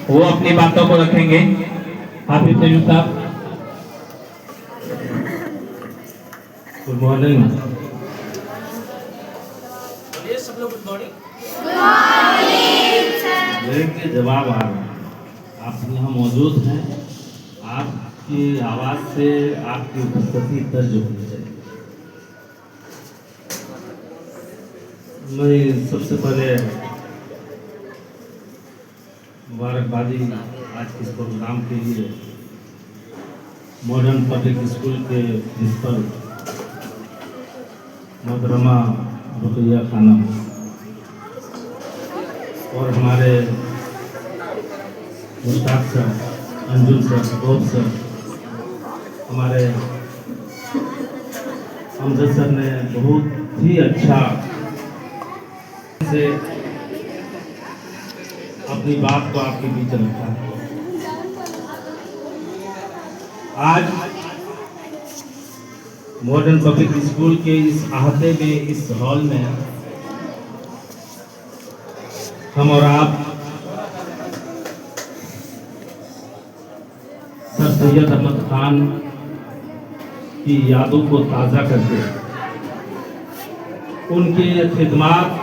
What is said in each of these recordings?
वो अपनी बातों को रखेंगे। हाफिज तैयब साहब। Good morning. सब लोग गुड मॉर्निंग। के जवाब आ रहा है। आप यहाँ मौजूद हैं, आपकी आवाज़ से आपकी उपस्थिति दर्ज होनी चाहिए। मैं सबसे पहले मुबारकबादी आज के इस प्रोग्राम के लिए मॉडर्न पब्लिक स्कूल के प्रिंसिपल मोहतरमा रुकैया खानम और हमारे मुश्ताक सर, अंजुम सर, गोप सर, हमारे अमजद सर ने बहुत ही अच्छा से अपनी बात को आपके बीच रखा है। आज मॉडर्न पब्लिक स्कूल के इस अहाते में, इस हॉल में हम और आप सर सैयद अहमद खान की यादों को ताज़ा करके उनके खिदमात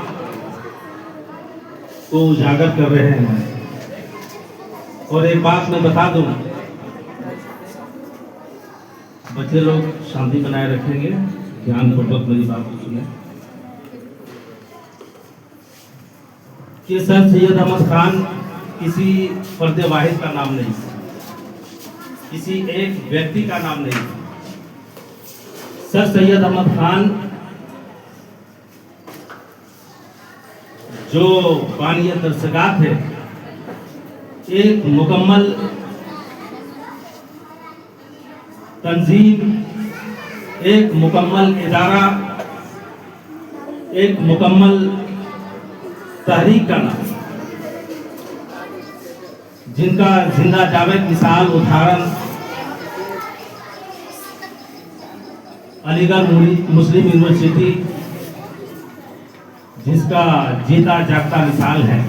को उजागर कर रहे हैं। और एक बात मैं बता दूं, बच्चे लोग शांति बनाए रखेंगे, ध्यानपूर्वक मेरी बात को सुने कि सर सैयद अहमद खान किसी फर्द वाहिद का नाम नहीं, किसी एक व्यक्ति का नाम नहीं। सर सैयद अहमद खान जो बानिया दरसगाह थे, एक मुकम्मल तंजीम, एक मुकम्मल इदारा, एक मुकम्मल तहरीक का नाम, जिनका जिंदा जावेद मिसाल उदाहरण अलीगढ़ मुस्लिम यूनिवर्सिटी, जिसका जीता जागता मिसाल है।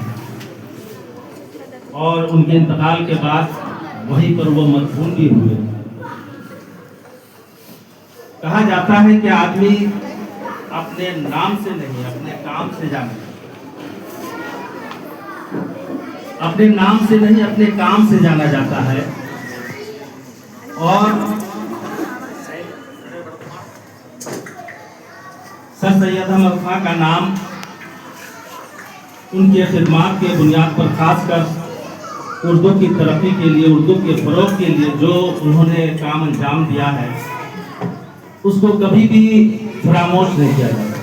और उनके इंतकाल के बाद वहीं पर वो मदफून भी हुए। कहा जाता है कि आदमी अपने नाम से नहीं, अपने काम से जाना, अपने नाम से नहीं, अपने काम से जाना जाता है। और सर सैयद अहमद खान का नाम उनके खिदमात के बुनियाद पर खासकर उर्दू की तरक्की के लिए, उर्दू के फ़रोग़ के लिए जो उन्होंने काम अंजाम दिया है, उसको कभी भी फरामोश नहीं किया जाता।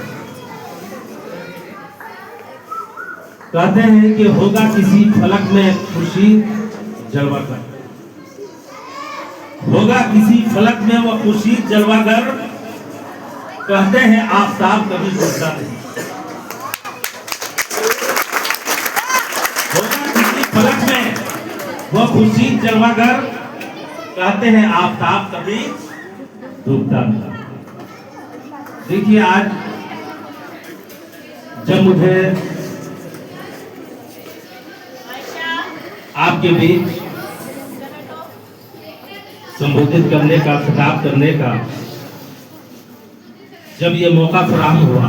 कहते हैं कि होगा किसी फलक में खुर्शीद जलवागर, होगा किसी फलक में वो खुर्शीद जलवागर, कहते हैं आफताब कभी डूबता नहीं। होगा किसी फलक में वो खुर्शीद जलवागर, कहते हैं आफताब कभी डूबता नहीं। देखिए, आज जब मुझे आपके बीच संबोधित करने का, खिताब करने का जब ये मौका फराहम हुआ,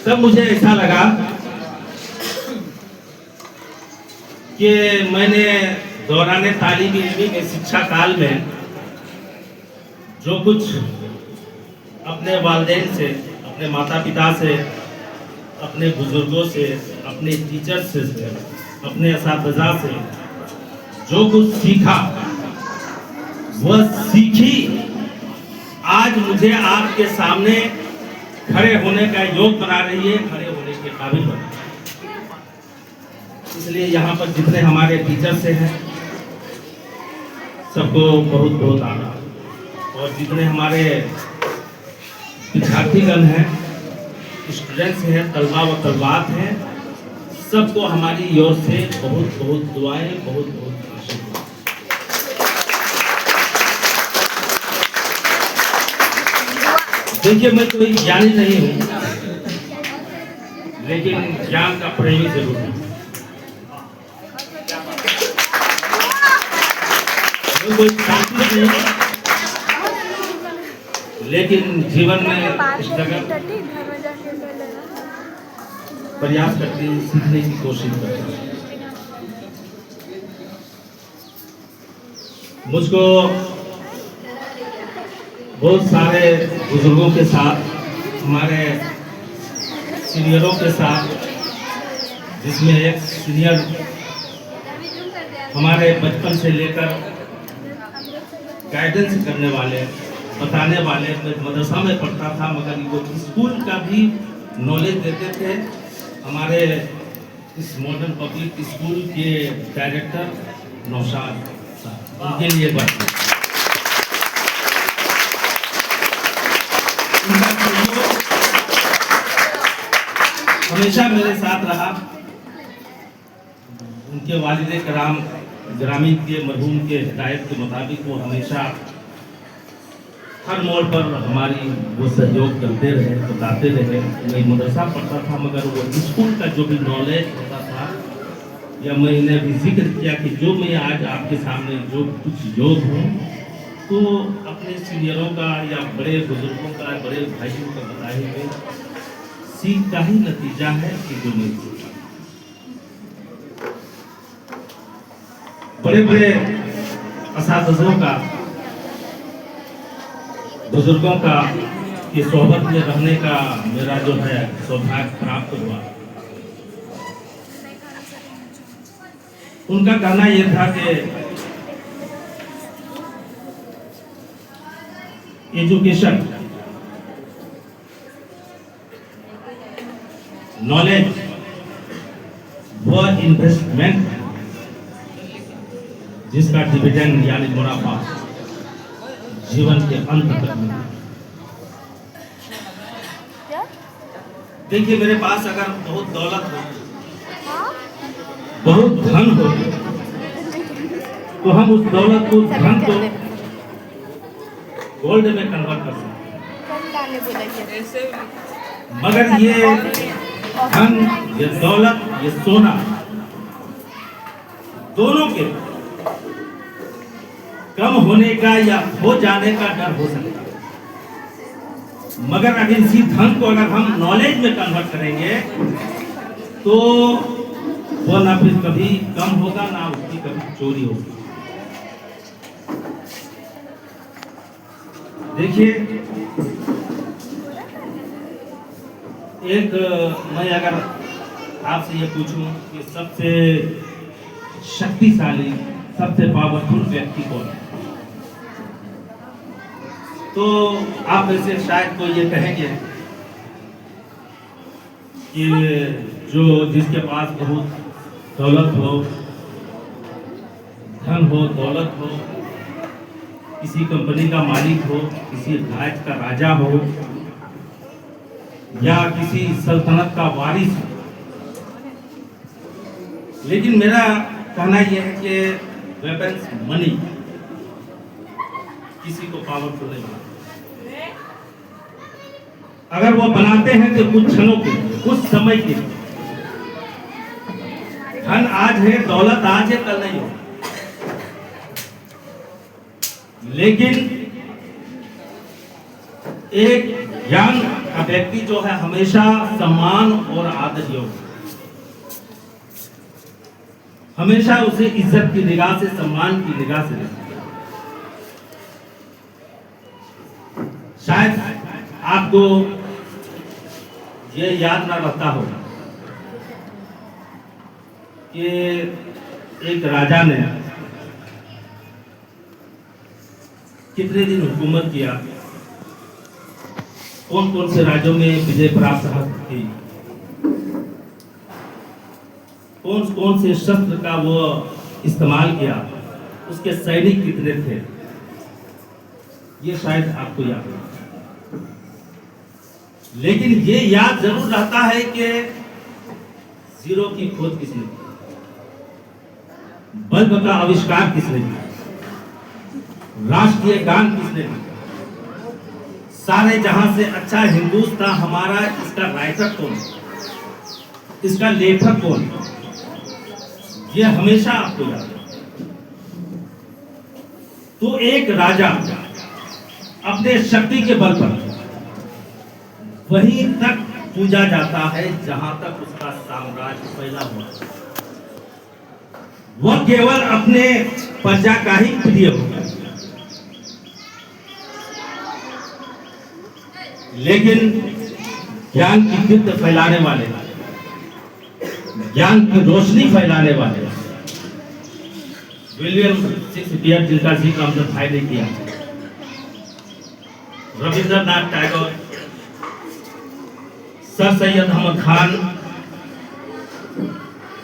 तब मुझे ऐसा लगा कि मैंने दौरान तालीमी इल्मी में, शिक्षा काल में जो कुछ अपने वालिदैन से, अपने माता पिता से, अपने बुजुर्गों से, अपने टीचर से, अपने असातिज़ा से जो कुछ सीखा, वह सीखी आज मुझे आपके सामने खड़े होने का योग बना रही है, खड़े होने के काबिल बना। इसलिए यहाँ पर जितने हमारे टीचर से हैं सबको बहुत बहुत आभार, और जितने हमारे विद्यार्थीगण हैं, स्टूडेंट्स हैं, तलबा व तलबात हैं, सबको हमारी ओर से बहुत बहुत दुआएं, बहुत बहुत आशीर्वाद। देखिए, मैं कोई ज्ञानी नहीं हूँ, लेकिन ज्ञान का प्रेमी जरूर हूँ। कभी कोई साइंटिस्ट नहीं है, लेकिन जीवन में स्ट्रगल प्रयास करते हैं, सीखने की कोशिश करते हैं। मुझको बहुत सारे बुजुर्गों के साथ, हमारे सीनियरों के साथ, जिसमें एक सीनियर हमारे बचपन से लेकर गाइडेंस करने वाले, बताने वाले, मैं मदरसा में पढ़ता था मगर वो स्कूल का भी नॉलेज देते थे। हमारे इस मॉडर्न पब्लिक स्कूल के डायरेक्टर नौशाद साहब, उनके लिए बात उनका सहयोग हमेशा मेरे साथ रहा। उनके वालिद कराम ग्रामीण के मरहूम के हिदायत के मुताबिक वो हमेशा हर मोड़ पर हमारी वो सहयोग करते रहे, बताते रहे। मैं मदरसा पढ़ता था मगर वो स्कूल का जो भी नॉलेज होता था, या मैंने भी जिक्र किया कि जो मैं आज आपके सामने जो कुछ योग हूँ, तो अपने सीनियरों का या बड़े बुजुर्गों का, बड़े भाइयों का बताए हुए सीख का ही नतीजा है कि जो मैं बड़े बड़े असातिज़ों का, बुजुर्गों का की सोहबत में रहने का मेरा जो है सौभाग्य प्राप्त हुआ। उनका कहना यह था कि एजुकेशन, नॉलेज वो इन्वेस्टमेंट है जिसका डिविडेंड यानी मुनाफा जीवन के अंत तक मिले। देखिए, मेरे पास अगर बहुत दौलत हो, बहुत धन हो, तो हम उस दौलत को, धन को गोल्ड में कन्वर्ट कर सकते हैं। मगर ये धन, ये दौलत, ये सोना, दोनों के कम होने का या हो जाने का डर हो सकता है। मगर अगर इसी धन को अगर हम नॉलेज में कन्वर्ट करेंगे तो वो ना फिर कभी कम होगा, ना उसकी कभी चोरी होगी। देखिए, एक मैं अगर आपसे ये पूछूं कि सबसे शक्तिशाली, सबसे पावरफुल व्यक्ति कौन है, तो आप में से शायद कोई ये कहेंगे कि जो जिसके पास बहुत दौलत हो, धन हो, दौलत हो, किसी कंपनी का मालिक हो, किसी राज्य का राजा हो, या किसी सल्तनत का वारिस हो। लेकिन मेरा कहना यह है कि वेपन्स, मनी किसी को पावरफुल नहीं बनाता। अगर वो बनाते हैं तो कुछ क्षणों के, कुछ समय के। धन आज है, दौलत आज है, कल नहीं हो। लेकिन एक ज्ञान का व्यक्ति जो है हमेशा सम्मान और आदर योग्य, हमेशा उसे इज्जत की निगाह से, सम्मान की निगाह से देखता है। शायद आपको ये याद ना रहता होगा कि एक राजा ने कितने दिन हुकूमत किया, कौन कौन से राज्यों में विजय प्राप्त की, कौन कौन से शस्त्र का वो इस्तेमाल किया, उसके सैनिक कितने थे, ये शायद आपको याद है। लेकिन ये याद जरूर रहता है कि जीरो की खोज किसने की, बल्ब का आविष्कार किसने किया, राष्ट्रीय गान किसने किया, सारे जहां से अच्छा हिंदुस्तान हमारा, इसका राइटर कौन, इसका लेखक कौन, ये हमेशा आपको याद है। तो एक राजा अपने शक्ति के बल पर वहीं तक पूजा जाता है जहां तक उसका साम्राज्य फैला हुआ। वह केवल अपने प्रजा का ही प्रिय होगा। लेकिन ज्ञान की दीप्त फैलाने वाले, ज्ञान की रोशनी फैलाने वाले विलियम शेक्सपियर, जिनका जिक्र हमने भाई ने किया, रविंद्रनाथ टैगोर, सर सैयद अहमद खान,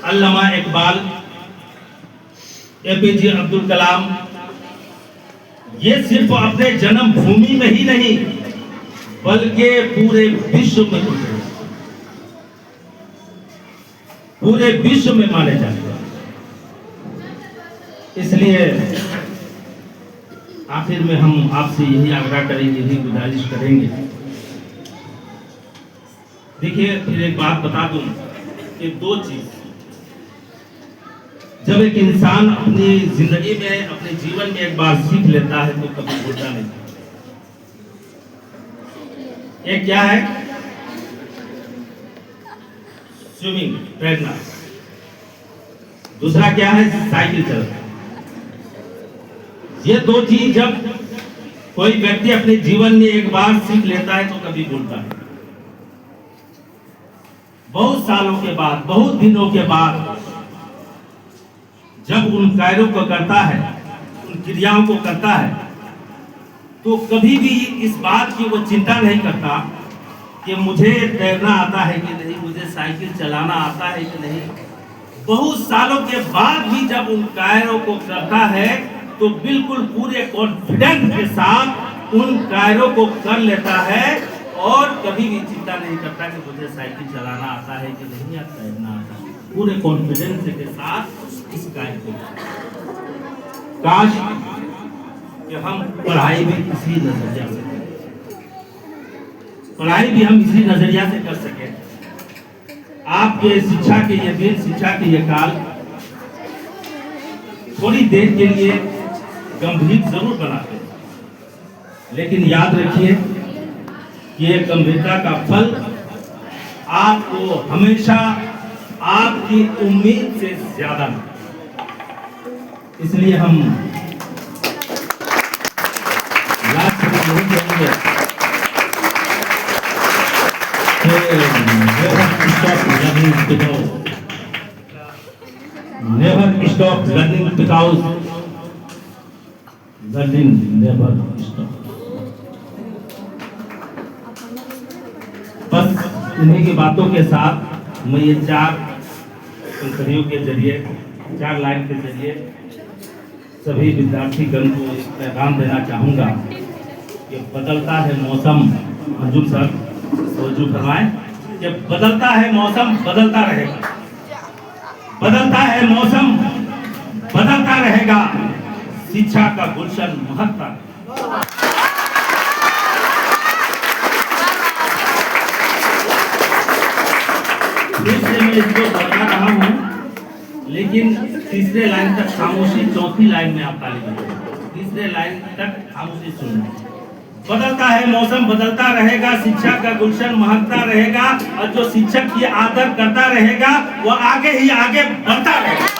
अल्लामा इकबाल, एपीजे अब्दुल कलाम, ये सिर्फ अपने जन्म भूमि में ही नहीं बल्कि पूरे विश्व में गुजरे, पूरे विश्व में माने जाते हैं। इसलिए आखिर में हम आपसे यही आग्रह करेंगे, यही गुजारिश करेंगे। देखिए, फिर एक बात बता दूं कि दो चीज जब एक इंसान अपनी जिंदगी में, अपने जीवन में एक बार सीख लेता है तो कभी भूलता नहीं। एक क्या है? स्विमिंग, तैरना। दूसरा क्या है? साइकिल चलाना। ये दो चीज जब कोई व्यक्ति अपने जीवन में एक बार सीख लेता है तो कभी भूलता नहीं। बहुत सालों के बाद, बहुत दिनों के बाद जब उन कार्यों को करता है, उन क्रियाओं को करता है, तो कभी भी इस बात की वो चिंता नहीं करता कि मुझे तैरना आता है कि नहीं, मुझे साइकिल चलाना आता है कि नहीं। बहुत सालों के बाद भी जब उन कार्यों को करता है तो बिल्कुल पूरे कॉन्फिडेंस के साथ उन कार्यों को कर लेता है और कभी भी चिंता नहीं करता कि मुझे साइकिल चलाना आता है कि नहीं, या तैरना आता है। पूरे कॉन्फिडेंस के साथ इस कार्य को। काश कि हम पढ़ाई भी इसी नजरिया से करें, पढ़ाई भी हम इसी नजरिया से कर सके। आपके शिक्षा के ये दिन, शिक्षा के ये काल थोड़ी देर के लिए गंभीर जरूर बनाते हैं, लेकिन याद रखिए कि ये गंभीरता का फल आपको हमेशा आपकी उम्मीद से ज्यादा मिले। इसलिए हम लास्ट में यही कहेंगे never stop learning because learning never stop. बस इन्हीं की बातों के साथ मैं ये 4 संकरियों के जरिए, 4 लाइन के जरिए सभी विद्यार्थीगण को एक पैगाम देना चाहूँगा कि बदलता है मौसम। मंजूर सर तवज्जो फरमाएं कि बदलता है मौसम, बदलता रहेगा। बदलता है मौसम, बदलता रहेगा। शिक्षा का गुलशन महकता। फिर से मैं इसको बता रहा हूँ, लेकिन तीसरे लाइन तक खामोशी, चौथी लाइन में आप ताली बजाएं। तीसरे लाइन तक खामोशी सुनना। बदलता है मौसम, बदलता रहेगा। शिक्षा का गुलशन महकता रहेगा और जो शिक्षक की आदर करता रहेगा वो आगे ही आगे बढ़ता रहेगा।